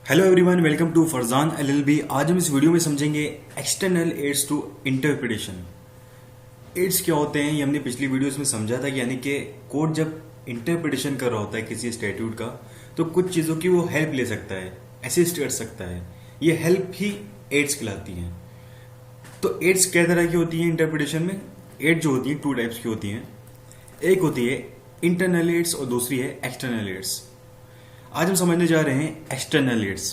Hello everyone, welcome to Farzan LLB. आज हम इस वीडियो में समझेंगे external aids to interpretation. Aids क्या होते हैं ये हमने पिछली वीडियोस में समझा था कि यानी कि कोर्ट जब इंटरप्रिटेशन कर रहा होता है किसी स्टैट्यूट का तो कुछ चीज़ों की वो हेल्प ले सकता है, असिस्ट कर सकता है। ये हेल्प ही एड्स कहलाती हैं। तो एड्स कै तरह की होती हैं इंटरप्रिटेशन में? एड जो होती है टू टाइप्स की होती हैं। एक होती है इंटरनल एड्स और दूसरी है एक्सटर्नल एड्स। आज हम समझने जा रहे हैं एक्सटर्नल एड्स।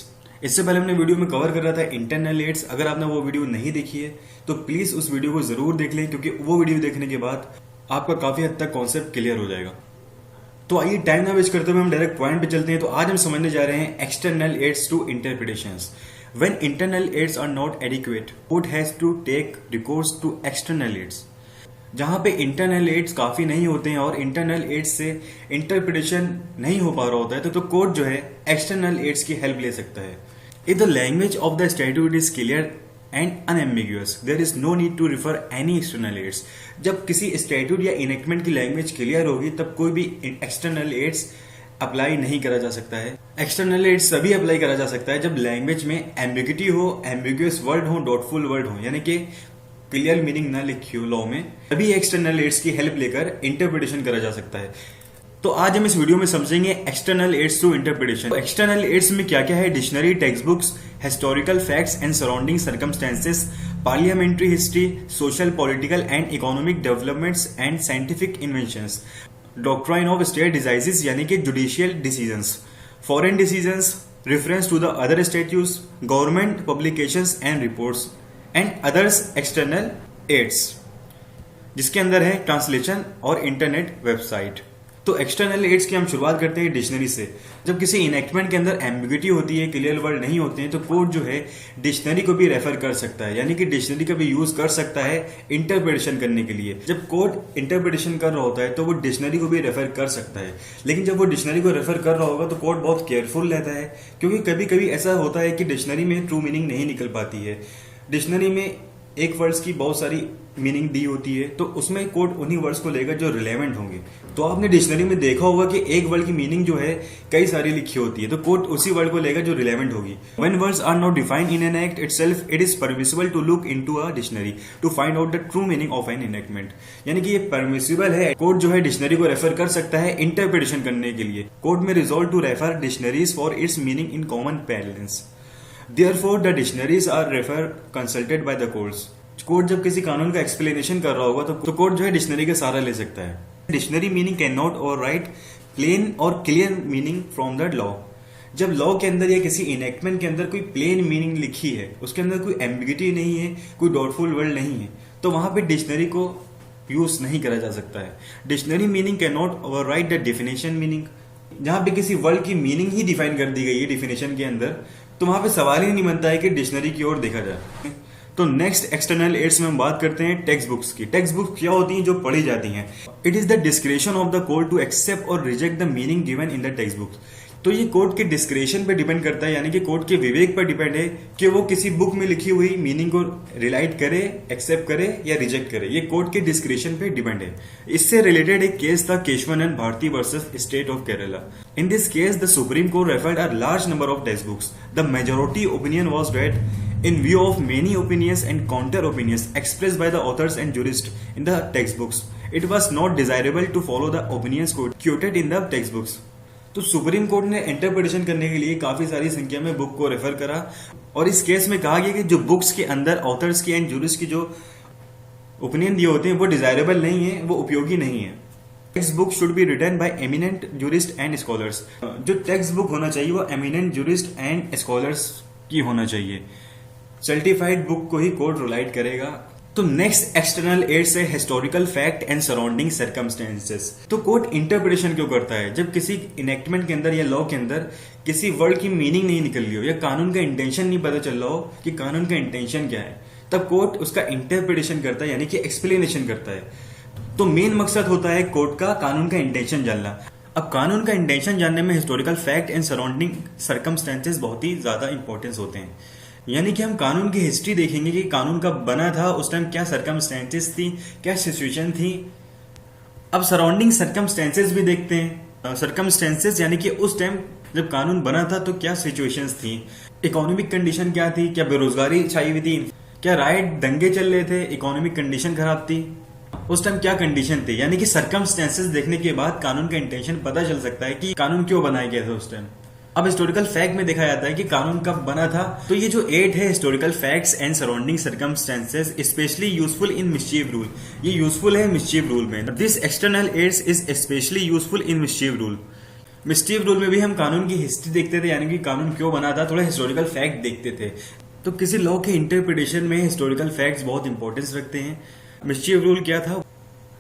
इससे पहले हमने वीडियो में कवर कर रहा था इंटरनल एड्स। अगर आपने वो वीडियो नहीं देखी है तो प्लीज उस वीडियो को जरूर देख लें, क्योंकि वो वीडियो देखने के बाद आपका काफी हद तक कॉन्सेप्ट क्लियर हो जाएगा। तो आइए टाइम ना वेस्ट करते हुए हम डायरेक्ट पॉइंट पे चलते हैं। तो आज हम समझने जा रहे हैं external aids to interpretations. When internal aids are not adequate, court has to take recourse to external aids. जहां पे इंटरनल एड्स काफी नहीं होते हैं और इंटरनल एड्स से इंटरप्रिटेशन नहीं हो पा रहा होता है तो कोर्ट जो है एक्सटर्नल एड्स की हेल्प ले सकता है। If the language of the statute is clear and unambiguous, there is no need to refer any external aids. जब किसी स्टैट्यूट या इनेक्टमेंट की लैंग्वेज क्लियर होगी तब कोई भी एक्सटर्नल एड्स अप्लाई नहीं करा जा सकता है। एक्सटर्नल एड्स तभी अप्लाई करा जा सकता है जब लैंग्वेज में एम्बिग्यूटी हो, एम्बिगुअस वर्ड हो, डॉटफुल वर्ड हो, यानी कि क्लियर मीनिंग ना लिखी हो लॉ में, तभी एक्सटर्नल एड्स की हेल्प लेकर इंटरप्रिटेशन करा जा सकता है। तो आज हम इस वीडियो में समझेंगे external aids to interpretation. External aids में क्या क्या है? Dictionary, text books, historical facts and surrounding circumstances, parliamentary history, social, political and economic developments and scientific inventions, doctrine of stare decisis यानी कि judicial decisions, foreign decisions, reference to the other statutes, government publications and reports and others external aids, जिसके अंदर है translation और internet website. तो external aids की हम शुरुआत करते हैं डिक्शनरी से। जब किसी इनेक्टमेंट के अंदर एम्बिग्यूटी होती है, क्लियर वर्ड नहीं होते हैं, तो कोर्ट जो है डिक्शनरी को भी रेफर कर सकता है, यानी कि डिक्शनरी का भी यूज कर सकता है इंटरप्रिटेशन करने के लिए। जब कोर्ट इंटरप्रिटेशन कर रहा होता है तो वो डिक्शनरी को भी रेफर कर सकता है, लेकिन जब वो डिक्शनरी को रेफर कर रहा होगा तो कोर्ट बहुत केयरफुल रहता है, क्योंकि कभी कभी ऐसा होता है कि डिक्शनरी में ट्रू मीनिंग नहीं निकल पाती है। डिक्शनरी में एक वर्ड्स की बहुत सारी मीनिंग दी होती है, तो उसमें कोर्ट उन्हीं वर्ड्स को लेगा जो रिलेवेंट होंगे। तो आपने डिक्शनरी में देखा होगा कि एक वर्ड की मीनिंग जो है कई सारी लिखी होती है, तो कोर्ट उसी वर्ड को लेगा जो रिलेवेंट होगी। When words are not defined in an act itself, it is permissible to look into a dictionary to find out the true meaning of an enactment. यानी कि ये परमिसिबल है, कोर्ट जो है डिक्शनरी को रेफर कर सकता है इंटरप्रिटेशन करने के लिए। कोर्ट में resolve to refer dictionaries for its meaning in common parlance. Therefore, the dictionaries are consulted by the courts. Court जब किसी कानून का एक्सप्लेनेशन कर रहा होगा तो कोर्ट जो है डिक्शनरी का सहारा ले सकता है। डिक्शनरी मीनिंग कैन नॉट और राइट प्लेन और clear meaning from the law. जब लॉ के अंदर या किसी इनेक्टमेंट के अंदर कोई प्लेन मीनिंग लिखी है, उसके अंदर कोई एम्बिग्यूटी नहीं है, कोई डॉटफुल वर्ड नहीं है, तो वहां पे डिक्शनरी को यूज नहीं करा जा सकता है। Dictionary meaning can not over right the definition meaning. जहां पे किसी वर्ड की मीनिंग ही डिफाइन कर दी गई है डिफिनेशन के अंदर, तो वहां पे सवाल ही नहीं बनता है कि डिक्शनरी की ओर देखा जाए। तो नेक्स्ट एक्सटर्नल एड्स में हम बात करते हैं टेक्स्ट बुक्स की। टेक्स्ट बुक्स क्या होती हैं? जो पढ़ी जाती हैं। It is the description of the court to accept और reject the meaning given in the text books. तो ये कोर्ट के डिस्क्रिप्शन पे डिपेंड करता है, यानी कि कोर्ट के विवेक पर डिपेंड है कि वो किसी बुक में लिखी हुई मीनिंग को रिलाइट करे, एक्सेप्ट करे या रिजेक्ट करे। ये कोर्ट के डिस्क्रिप्शन पे डिपेंड है। इससे रिलेटेड एक केस था Keshavananda Bharati versus state of Kerala. In this case, the Supreme Court referred a large number of textbooks. The majority opinion was read in view of many opinions and counter opinions expressed by the authors and jurists in the textbooks. It was not desirable to follow the opinions quoted in the textbooks. तो supreme court ने interpretation करने के लिए काफी सारी संख्या में book को रेफर करा, और इस केस में कहा गया कि जो बुक्स के अंदर ऑथर्स की एंड जूरिस्ट की जो ओपिनियन दिए होते हैं वो डिजायरेबल नहीं है, वो उपयोगी नहीं है। Text book should be written by eminent jurist and scholars. जो टेक्स्ट बुक होना चाहिए वो एमिनेंट जूरिस्ट एंड स्कॉलर्स की होना चाहिए। सर्टिफाइड बुक को ही कोर्ट रिलाइट करेगा। तो नेक्स्ट एक्सटर्नल एड्स है historical fact and surrounding circumstances. तो कोर्ट इंटरप्रिटेशन क्यों करता है? जब किसी इनेक्टमेंट के अंदर या लॉ के अंदर किसी वर्ड की मीनिंग नहीं निकल रही हो या कानून का इंटेंशन नहीं पता चल रहा हो कि कानून का इंटेंशन क्या है, तब कोर्ट उसका इंटरप्रिटेशन करता है, यानी कि एक्सप्लेनेशन करता है। तो मेन मकसद होता है कोर्ट का कानून का इंटेंशन जानना। अब कानून का इंटेंशन जानने में historical fact and surrounding circumstances बहुत ही ज्यादा इंपॉर्टेंस होते हैं। यानी कि हम कानून की हिस्ट्री देखेंगे कि कानून कब बना था, उस टाइम क्या सर्कमस्टेंसेस थी, क्या सिचुएशन थी। अब सराउंडिंग सर्कमस्टेंसेस भी देखते हैं। सर्कमस्टेंसेस यानी कि उस टाइम जब कानून बना था तो क्या सिचुएशंस थी, इकोनॉमिक कंडीशन क्या थी, क्या बेरोजगारी छाई हुई थी, क्या राइट दंगे चल रहे थे, इकोनॉमिक कंडीशन खराब थी, उस टाइम क्या कंडीशन थी। यानी कि सर्कमस्टेंसेस देखने के बाद कानून का इंटेंशन पता चल सकता है कि कानून क्यों बनाया गया था उस टाइम। अब हिस्टोरिकल फैक्ट में देखा जाता है कि कानून कब बना था। तो ये जो 8 है historical facts and surrounding circumstances specially useful in mischief rule, ये यूजफुल है मिस्चीव रूल में। This external aids is specially useful in mischief rule. Mischief rule में भी हम कानून की हिस्ट्री देखते थे, यानी कि कानून क्यों बना था, थोड़ा हिस्टोरिकल फैक्ट देखते थे। तो किसी लॉ के इंटरप्रिटेशन में हिस्टोरिकल फैक्ट्स बहुत इंपॉर्टेंस रखते हैं। मिस्चीव रूल क्या था,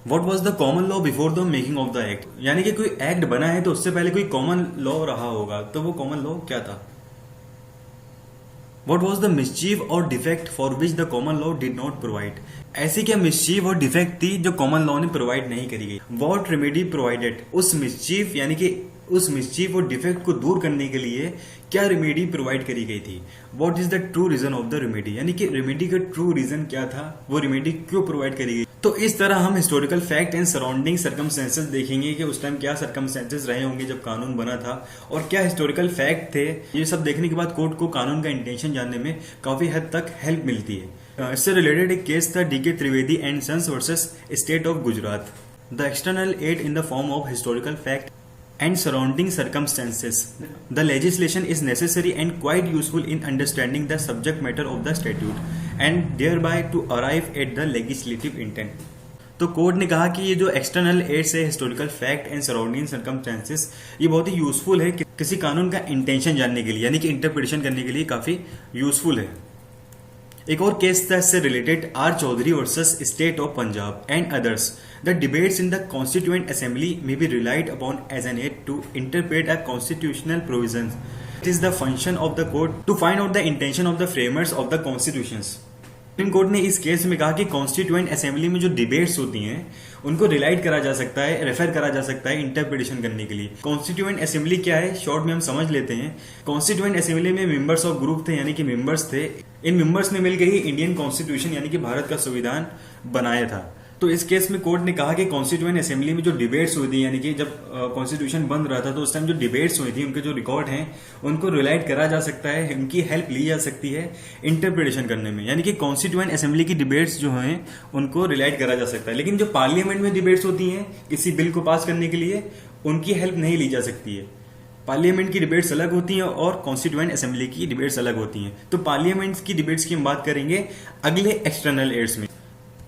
What was the common law before the making of the act? यानी कि कोई एक्ट बना है तो उससे पहले कोई कॉमन लॉ रहा होगा, तो वो कॉमन लॉ क्या था। What was the mischief or defect for which the common law did not provide? ऐसी क्या मिस्चीफ और डिफेक्ट थी जो कॉमन लॉ ने प्रोवाइड नहीं करी गई। What remedy provided? उस मिस्चीफ यानी कि उस मिस्चीफ और डिफेक्ट को दूर करने के लिए क्या रेमेडी प्रोवाइड करी गई थी। What is the true reason of the remedy, यानी कि रेमेडी का ट्रू रीजन क्या था, वो रेमेडी क्यों प्रोवाइड करी गई। तो इस तरह हम historical fact and surrounding circumstances देखेंगे कि उस टाइम क्या सर्कमस्टेंसेस रहे होंगे जब कानून बना था और क्या हिस्टोरिकल फैक्ट थे। ये सब देखने के बाद कोर्ट को कानून का इंटेंशन जानने में काफी हद तक हेल्प मिलती है। इससे रिलेटेड एक केस था DK Trivedi and sons versus state of Gujarat. The external aid in the form of historical fact and surrounding circumstances. The legislation is necessary and quite useful in understanding the subject matter of the statute and thereby to arrive at the legislative intent. तो court ने कहा कि ये जो external ads है historical fact and surrounding circumstances, ये बहुत ही useful है किसी कानून का इंटेंशन जानने के लिए, यानी कि इंटरप्रिटेशन करने के लिए काफी यूजफुल है। एक और केस था इससे related, R Chaudhary versus state of Punjab and others. The debates in the constituent assembly may be relied upon as an aid to interpret a constitutional provision. It is the function of the court to find out the intention of the framers of the constitutions. Supreme court ने इस case में कहा कि constituent assembly में जो debates होती हैं उनको रिलाइट करा जा सकता है, रेफर करा जा सकता है इंटरप्रिटेशन करने के लिए। कॉन्स्टिट्यूएंट असेंबली क्या है, शॉर्ट में हम समझ लेते हैं। कॉन्स्टिट्यूएंट असेंबली में मेंबर्स ऑफ ग्रुप थे, यानी कि मेंबर्स थे। इन मेंबर्स ने मिलकर ही इंडियन कॉन्स्टिट्यूशन यानी कि भारत का संविधान बनाया था। तो इस केस में कोर्ट ने कहा कि कॉन्स्टिट्यूएंट असेंबली में जो डिबेट्स हुई थी, यानी कि जब कॉन्स्टिट्यूशन बन रहा था तो उस टाइम जो डिबेट्स हुई थी उनके जो रिकॉर्ड हैं उनको रिलाइट करा जा सकता है, उनकी हेल्प ली जा सकती है इंटरप्रिटेशन करने में। यानी कि कॉन्स्टिट्यूएंट असेंबली की डिबेट्स जो हैं उनको रिलाइट करा जा सकता है। लेकिन जो पार्लियामेंट में डिबेट्स होती हैं किसी बिल को पास करने के लिए, उनकी हेल्प नहीं ली जा सकती है। पार्लियामेंट की डिबेट्स अलग होती हैं और कॉन्स्टिट्यूएंट असेंबली की डिबेट्स अलग होती हैं। तो पार्लियामेंट की डिबेट्स की हम बात करेंगे अगले एक्सटर्नल एड्स में,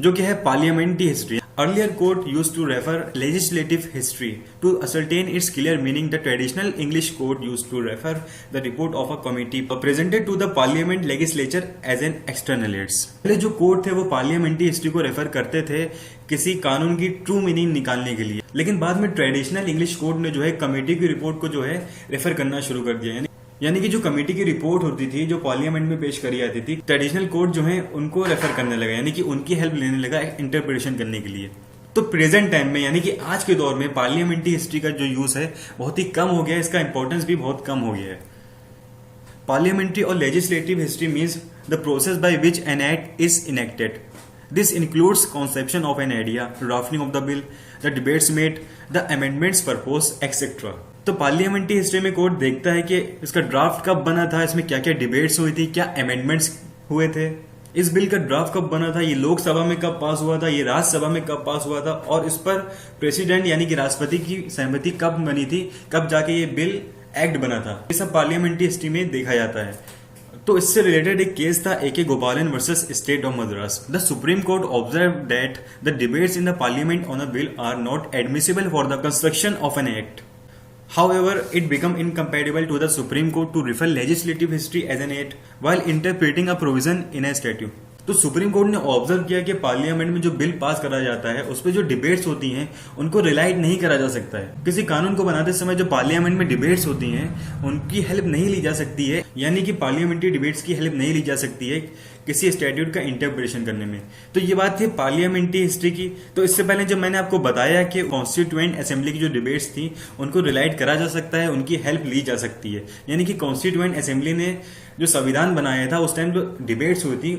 जो कि है parliamentary history. Earlier court used to refer legislative history to ascertain its clear meaning. The traditional English court used to refer the report of a committee presented to the parliament legislature as an external aids. पहले जो court थे वो parliamentary history को refer करते थे किसी कानून की ट्रू मीनिंग निकालने के लिए, लेकिन बाद में ट्रेडिशनल इंग्लिश कोर्ट ने जो है कमेटी की रिपोर्ट को जो है रेफर करना शुरू कर दिया। यानी कि जो कमेटी की रिपोर्ट होती थी जो पार्लियामेंट में पेश करी जाती थी, ट्रेडिशनल कोर्ट जो है उनको रेफर करने लगा, यानी कि उनकी हेल्प लेने लगा इंटरप्रिटेशन करने के लिए। तो प्रेजेंट टाइम में यानी कि आज के दौर में पार्लियामेंट्री हिस्ट्री का जो यूज है बहुत ही कम हो गया है, इसका इंपॉर्टेंस भी बहुत कम हो गया है। पार्लियामेंट्री और legislative history means the process by which an act is enacted. This includes conception of an idea, drafting of the bill, the debates made, the amendments propose etcetera. तो पार्लियामेंट्री हिस्ट्री में court देखता है कि इसका draft कब बना था, इसमें क्या क्या डिबेट्स हुई थी, क्या अमेंडमेंट्स हुए थे, इस बिल का ड्राफ्ट कब बना था, ये लोकसभा में कब पास हुआ था, ये राज्यसभा में कब पास हुआ था, और इस पर प्रेसिडेंट यानी कि राष्ट्रपति की सहमति कब बनी थी, कब जाके ये बिल एक्ट बना था। ये सब पार्लियामेंट्री हिस्ट्री में देखा जाता है। तो इससे रिलेटेड एक केस था AK Gopalan versus state of Madras. The supreme court observe that the debates in the parliament on a bill are not admissible for the construction of an act. However, it became incompatible to the Supreme Court to refer legislative history as an aid while interpreting a provision in a statute. तो supreme court ने observe किया कि parliament में जो bill pass करा जाता है उस पर जो डिबेट्स होती हैं उनको रिलाइट नहीं करा जा सकता है। किसी कानून को बनाते समय जो पार्लियामेंट में डिबेट्स होती हैं उनकी हेल्प नहीं ली जा सकती है, यानी कि पार्लियामेंट्री डिबेट्स की हेल्प नहीं ली जा सकती है किसी स्टैट्यूट का इंटरप्रिटेशन करने में। तो ये बात थी पार्लियामेंट्री हिस्ट्री की। तो इससे पहले जब मैंने आपको बताया कि कॉन्स्टिट्यूएंट असेंबली की जो डिबेट्स थी उनको रिलाइट करा जा सकता है, उनकी हेल्प ली जा सकती है, यानी कि कॉन्स्टिट्यूएंट असेंबली ने जो संविधान बनाया था उस टाइम जो डिबेट्स हुई थी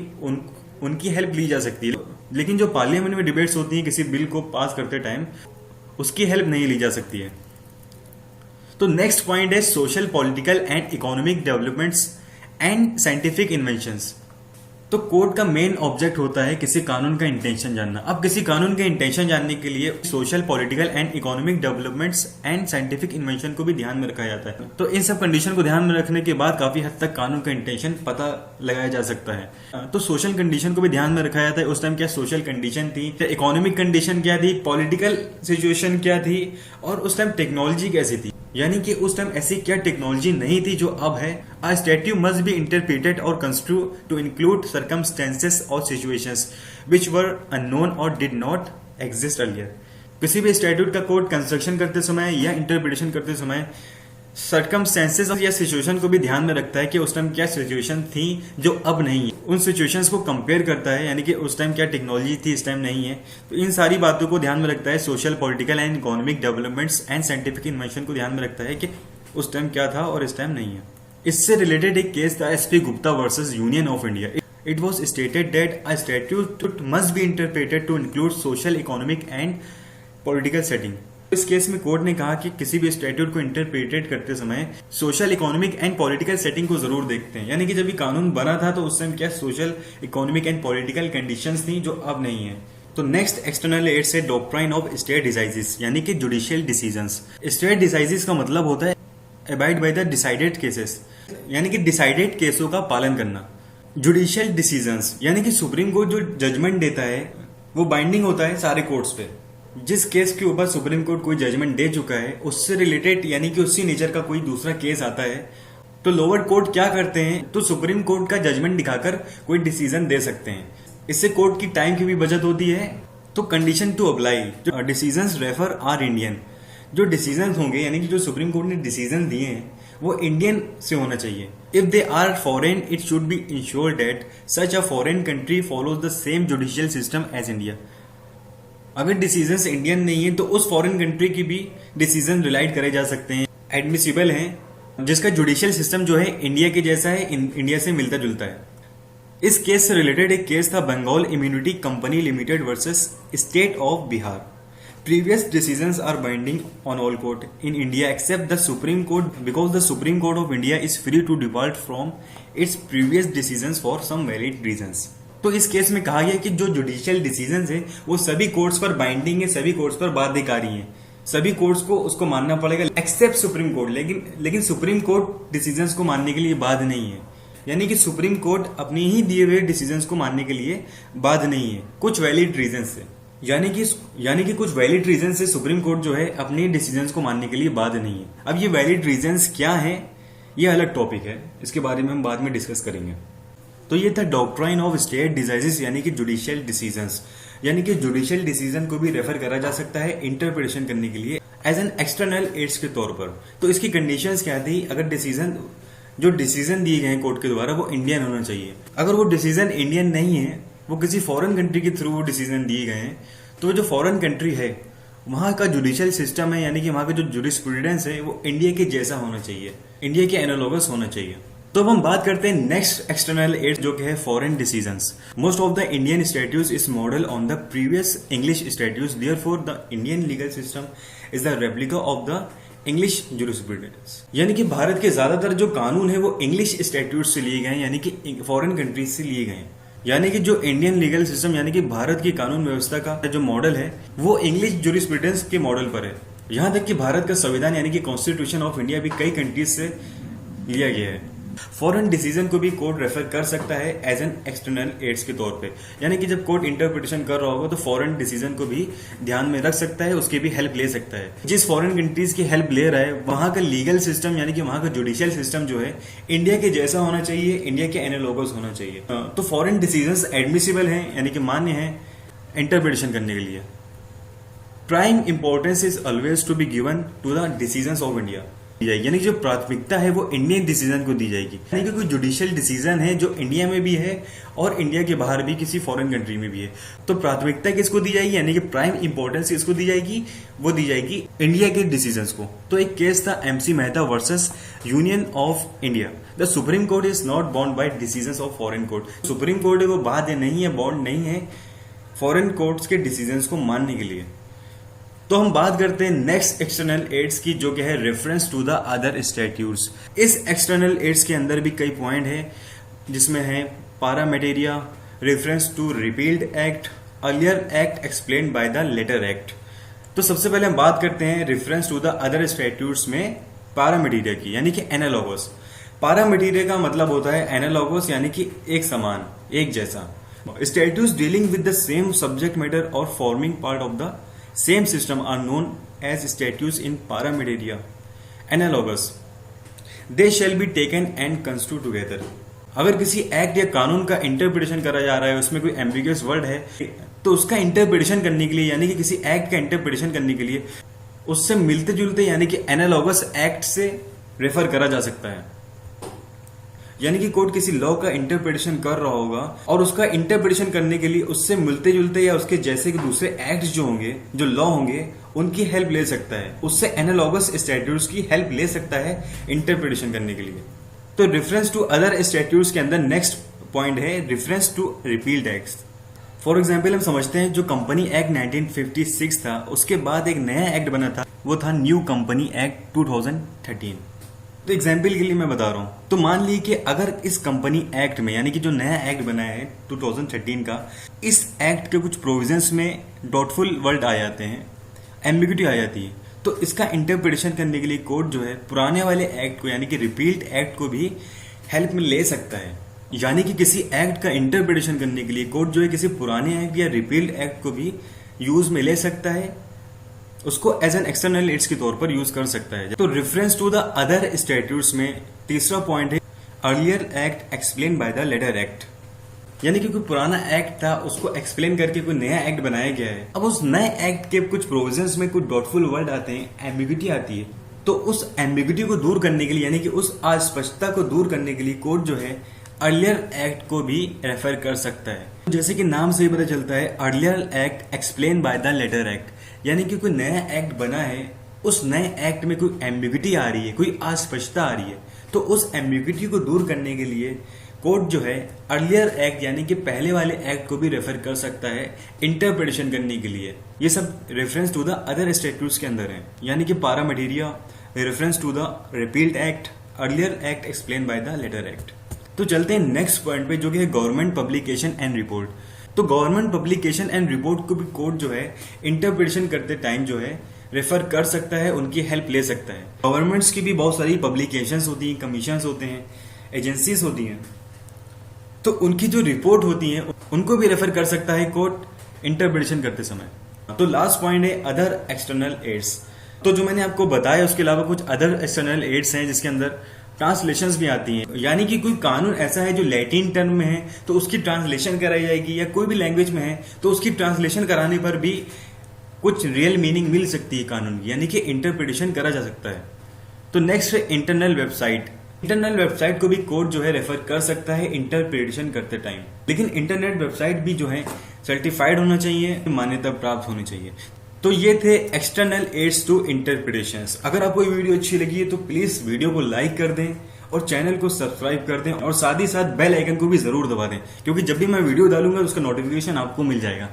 उनकी हेल्प ली जा सकती है। लेकिन जो पार्लियामेंट में डिबेट्स होती हैं किसी बिल को पास करते टाइम, उसकी हेल्प नहीं ली जा सकती है। तो नेक्स्ट पॉइंट है social, political and economic developments and scientific inventions. तो कोर्ट का मेन ऑब्जेक्ट होता है किसी कानून का इंटेंशन जानना। अब किसी कानून का इंटेंशन जानने के लिए social, political and economic developments and scientific invention को भी ध्यान में रखा जाता है। तो इन सब कंडीशन को ध्यान में रखने के बाद काफी हद तक कानून का इंटेंशन पता लगाया जा सकता है। तो सोशल कंडीशन को भी ध्यान में रखा जाता है। उस टाइम क्या सोशल कंडीशन थी, इकोनॉमिक कंडीशन क्या थी, पॉलिटिकल सिचुएशन क्या थी, और उस टाइम टेक्नोलॉजी कैसी थी, यानी कि उस टाइम ऐसी क्या टेक्नोलॉजी नहीं थी जो अब है। अ स्टैट्यू मस्ट बी इंटरप्रेटेड और कंस्ट्रक्ट टू इंक्लूड सर्कमस्टेंसेस और सिचुएशंस विच वर अननोन और डिड नॉट एग्जिस्ट अर्लियर। किसी भी स्टैट्यूट का कोड कंस्ट्रक्शन करते समय या इंटरप्रिटेशन करते समय सर्कमस्टेंसेस या सिचुएशन को भी ध्यान में रखता है कि उस टाइम क्या सिचुएशन थी जो अब नहीं है। उन सिचुएशंस को कंपेयर करता है, यानी कि उस टाइम क्या टेक्नोलॉजी थी, इस टाइम नहीं है। तो इन सारी बातों को ध्यान में रखता है। Social, political and economic developments and scientific invention को ध्यान में रखता है कि उस टाइम क्या था और इस टाइम नहीं है। इससे रिलेटेड एक केस था SP Gupta versus union of India. It was stated that a statute must be interpreted to include social, economic and political setting. इस केस में कोर्ट ने कहा कि किसी भी स्टैट्यूट को इंटरप्रेटेड करते समय social, economic and political setting को जरूर देखते हैं। यानी कि जब ये कानून बना था तो उस टाइम क्या social, economic and political conditions थी जो अब नहीं है। तो नेक्स्ट एक्सटर्नल एड से डॉक्ट्राइन ऑफ स्टेट डिसाइजेस, यानी कि जुडिशियल डिसीजंस। स्टेट डिसाइजेस का मतलब होता है abide by the decided cases, यानी कि डिसाइडेड केसों का पालन करना। जुडिशियल डिसीजंस यानी कि सुप्रीम कोर्ट जो जजमेंट देता है वो बाइंडिंग होता है सारे कोर्ट्स पे। जिस केस के ऊपर सुप्रीम कोर्ट कोई जजमेंट दे चुका है उससे रिलेटेड यानी कि उसी नेचर का कोई दूसरा केस आता है तो लोअर कोर्ट क्या करते हैं, तो सुप्रीम कोर्ट का जजमेंट दिखाकर कोई डिसीजन दे सकते हैं। इससे कोर्ट की टाइम की भी बचत होती है। तो कंडीशन टू अप्लाई, जो डिसीजंस रेफर आर इंडियन, जो डिसीजन होंगे यानी कि जो सुप्रीम कोर्ट ने डिसीजन दिए हैं वो इंडियन से होना चाहिए। If they are foreign it should be insure that such a foreign country follows the same judicial system as India. अगर डिसीजंस इंडियन नहीं है तो उस फॉरेन कंट्री की भी डिसीजन रिलाइट करे जा सकते हैं, एडमिसिबल हैं, जिसका जुडिशियल सिस्टम जो है इंडिया के जैसा है, इंडिया से मिलता जुलता है। इस केस से रिलेटेड एक केस था Bengal immunity company limited versus state of Bihar. Previous decisions are binding on all court in India except the Supreme Court because the Supreme Court of India is free to depart from its previous decisions for some valid reasons. तो इस case में कहा गया कि जो judicial decisions है वो सभी कोर्ट्स पर बाइंडिंग है, सभी कोर्ट्स पर बाध्यकारी है, सभी कोर्ट्स को उसको मानना पड़ेगा एक्सेप्ट सुप्रीम कोर्ट। लेकिन सुप्रीम कोर्ट डिसीजंस को मानने के लिए बाध्य नहीं है, यानी कि सुप्रीम कोर्ट अपने ही दिए हुए डिसीजंस को मानने के लिए बाध्य नहीं है कुछ वैलिड रीजन से। यानी कि कुछ वैलिड रीजन से सुप्रीम कोर्ट जो है अपने डिसीजंस को मानने के लिए बाध्य नहीं है। अब ये वैलिड रीजंस क्या है ये अलग टॉपिक है, इसके बारे में हम बाद में डिस्कस करेंगे। तो ये था डॉक्ट्राइन ऑफ स्टेट डिसाइजेस यानी कि जुडिशियल डिसीजंस, यानी कि जुडिशियल डिसीजन को भी रेफर करा जा सकता है इंटरप्रिटेशन करने के लिए एज एन एक्सटर्नल एड्स के तौर पर। तो इसकी कंडीशंस क्या थी, अगर जो डिसीजन दिए गए कोर्ट के द्वारा वो इंडियन होना चाहिए। अगर वो डिसीजन इंडियन नहीं है, वो किसी फॉरेन कंट्री के थ्रू वो डिसीजन दिए गए हैं, तो जो फॉरेन कंट्री है वहां का जुडिशियल सिस्टम है यानी कि वहां का जो जुरिस्प्रूडेंस है वो इंडिया के जैसा होना चाहिए, इंडिया के एनालॉगस होना चाहिए। तो अब हम बात करते हैं नेक्स्ट एक्सटर्नल एड जो कि है foreign decisions. Most of the Indian statutes is model on the previous English statutes, therefore the Indian legal system is the replica of the English jurisprudence. यानी कि भारत के ज्यादातर जो कानून है वो इंग्लिश स्टैट्यूट से लिए गए यानी कि फॉरेन कंट्रीज से लिए गए। यानी कि जो इंडियन लीगल सिस्टम यानी कि भारत की कानून व्यवस्था का जो मॉडल है वो इंग्लिश जुरिस्प्रूडेंस के मॉडल पर है। यहां तक कि भारत का संविधान यानी कि कॉन्स्टिट्यूशन ऑफ इंडिया भी कई कंट्रीज से लिया गया है। फॉरेन डिसीजन को भी कोर्ट रेफर कर सकता है एज एन एक्सटर्नल एड्स के तौर पे, यानी कि जब कोर्ट इंटरप्रिटेशन कर रहा होगा तो फॉरेन डिसीजन को भी ध्यान में रख सकता है, उसकी भी हेल्प ले सकता है। जिस फॉरेन कंट्रीज की हेल्प ले रहा है वहां का लीगल सिस्टम यानी कि वहां का जुडिशियल सिस्टम जो है इंडिया के जैसा होना चाहिए, इंडिया के एनालॉगस होना चाहिए। तो फॉरेन डिसीजंस एडमिसिबल हैं यानी कि मान्य है इंटरप्रिटेशन करने के लिए। Prime importance is always to be given to the decisions of India, यानी कि जो प्राथमिकता है वो इंडियन डिसीजन को दी जाएगी। यानी कि कोई जुडिशियल डिसीजन है जो इंडिया में भी है और इंडिया के बाहर भी किसी फॉरेन कंट्री में भी है तो प्राथमिकता किसको दी जाएगी, यानी कि प्राइम इंपॉर्टेंस किसको दी जाएगी, वो दी जाएगी इंडिया के डिसीजंस को। तो एक केस था MC Mehta versus union of India. The supreme court is not bound by decisions of foreign court. Supreme court है वो बाध्य नहीं है, बाउंड नहीं है फॉरेन कोर्ट्स के डिसीजंस को मानने के लिए। तो हम बात करते हैं नेक्स्ट एक्सटर्नल एड्स की, जो कि है reference to the other statutes. इस एक्सटर्नल एड्स के अंदर भी कई पॉइंट है, जिसमें है pari materia, reference to repealed act, earlier act explained by the letter act. तो सबसे पहले हम बात करते हैं reference to the other statutes में पारा मेटेरिया की, यानी कि एनालॉगस। पारा मेटेरिया का मतलब होता है एनालॉगस, यानी कि एक समान, एक जैसा। Statutes dealing with the same subject matter और forming part of the same system are known as statutes in pari materia analogous. They shall be taken and construe together. अगर किसी एक्ट या कानून का इंटरप्रिटेशन करा जा रहा है, उसमें कोई एम्बिगुअस वर्ड है, तो उसका इंटरप्रिटेशन करने के लिए, यानी कि किसी एक्ट का इंटरप्रिटेशन करने के लिए उससे मिलते जुलते यानी कि एनालॉगस एक्ट से रेफर करा जा सकता है। यानी कि कोर्ट किसी लॉ का इंटरप्रिटेशन कर रहा होगा और उसका इंटरप्रिटेशन करने के लिए उससे मिलते जुलते या उसके जैसे कि दूसरे एक्ट्स जो होंगे, जो लॉ होंगे, उनकी हेल्प ले सकता है। उससे एनालॉगस स्टैट्यूट्स की हेल्प ले सकता है इंटरप्रिटेशन करने के लिए। तो रेफरेंस टू अदर स्टैट्यूट्स के अंदर नेक्स्ट पॉइंट है reference to repealed acts. For example हम समझते हैं जो कंपनी एक्ट 1956 था, उसके बाद एक नया एक्ट बना था, वो था न्यू कंपनी एक्ट 2013। तो एग्जाम्पल के लिए मैं बता रहा हूं, तो मान ली कि अगर इस कंपनी एक्ट में, यानी कि जो नया एक्ट बना है 2013 का, इस एक्ट के कुछ प्रोविजंस में डॉटफुल वर्ड आ जाते हैं, एम्बिग्यूटी आ जाती है, तो इसका इंटरप्रिटेशन करने के लिए कोर्ट जो है पुराने वाले एक्ट को, यानी कि रिपील्ड एक्ट को भी हेल्प में ले सकता है। यानी कि किसी एक्ट का इंटरप्रिटेशन करने के लिए कोर्ट जो है किसी पुराने एक्ट या रिपील्ड एक्ट को भी यूज में ले सकता है, उसको एज एन एक्सटर्नल एड्स के तौर पर यूज कर सकता है। तो reference to the other statutes में तीसरा पॉइंट है earlier act explain by the letter act. यानी कि कोई पुराना एक्ट था, उसको एक्सप्लेन करके कोई नया एक्ट बनाया गया है। अब उस नए एक्ट के कुछ प्रोविजंस में कुछ डॉटफुल वर्ड आते हैं, एम्बिग्यूटी आती है, तो उस एम्बिग्यूटी को दूर करने के लिए, यानी कि उस अस्पष्टता को दूर करने के लिए कोर्ट जो है अर्लियर एक्ट को भी रेफर कर सकता है। जैसे कि नाम से ही पता चलता है, earlier act explain by the letter act, यानी कि कोई नया एक्ट बना है, उस नए एक्ट में कोई एम्बिग्यूटी आ रही है, कोई अस्पष्टता आ रही है, तो उस एम्बिग्यूटी को दूर करने के लिए कोर्ट जो है अर्लियर एक्ट, यानी कि पहले वाले एक्ट को भी रेफर कर सकता है इंटरप्रिटेशन करने के लिए। ये सब reference to the other statutes के अंदर है, यानी कि pari materia, reference to the repealed act, earlier act explain by the letter act. तो चलते हैं नेक्स्ट पॉइंट पे, जो कि है गवर्नमेंट पब्लिकेशन एंड रिपोर्ट। तो गवर्नमेंट पब्लिकेशन एंड रिपोर्ट को भी कोर्ट जो है इंटरप्रिटेशन करते टाइम जो है रेफर कर सकता है, उनकी हेल्प ले सकता है। गवर्नमेंट्स की भी बहुत सारी पब्लिकेशंस होती हैं, कमीशंस होते हैं, एजेंसीज होती हैं, तो उनकी जो रिपोर्ट होती है उनको भी रेफर कर सकता है कोर्ट इंटरप्रिटेशन करते समय। तो लास्ट पॉइंट है अदर एक्सटर्नल एड्स। तो जो मैंने आपको बताया उसके अलावा कुछ अदर एक्सटर्नल एड्स हैं, जिसके अंदर ट्रांसलेशंस भी आती हैं। यानी कि कोई कानून ऐसा है जो लैटिन टर्म में है, तो उसकी ट्रांसलेशन कराई जाएगी, या कोई भी लैंग्वेज में है तो उसकी ट्रांसलेशन कराने पर भी कुछ रियल मीनिंग मिल सकती है कानून की, यानी कि इंटरप्रिटेशन करा जा सकता है। तो नेक्स्ट है इंटरनल वेबसाइट। इंटरनल वेबसाइट को भी कोर्ट जो है रेफर कर सकता है इंटरप्रिटेशन करते टाइम, लेकिन इंटरनेट वेबसाइट भी जो है सर्टिफाइड होना चाहिए, मान्यता प्राप्त होनी चाहिए। तो ये थे एक्सटर्नल एड्स टू इंटरप्रिटेशंस। अगर आपको ये वीडियो अच्छी लगी है तो प्लीज वीडियो को लाइक कर दें और चैनल को सब्सक्राइब कर दें, और साथ ही साथ बेल आइकन को भी जरूर दबा दें, क्योंकि जब भी मैं वीडियो डालूंगा उसका नोटिफिकेशन आपको मिल जाएगा।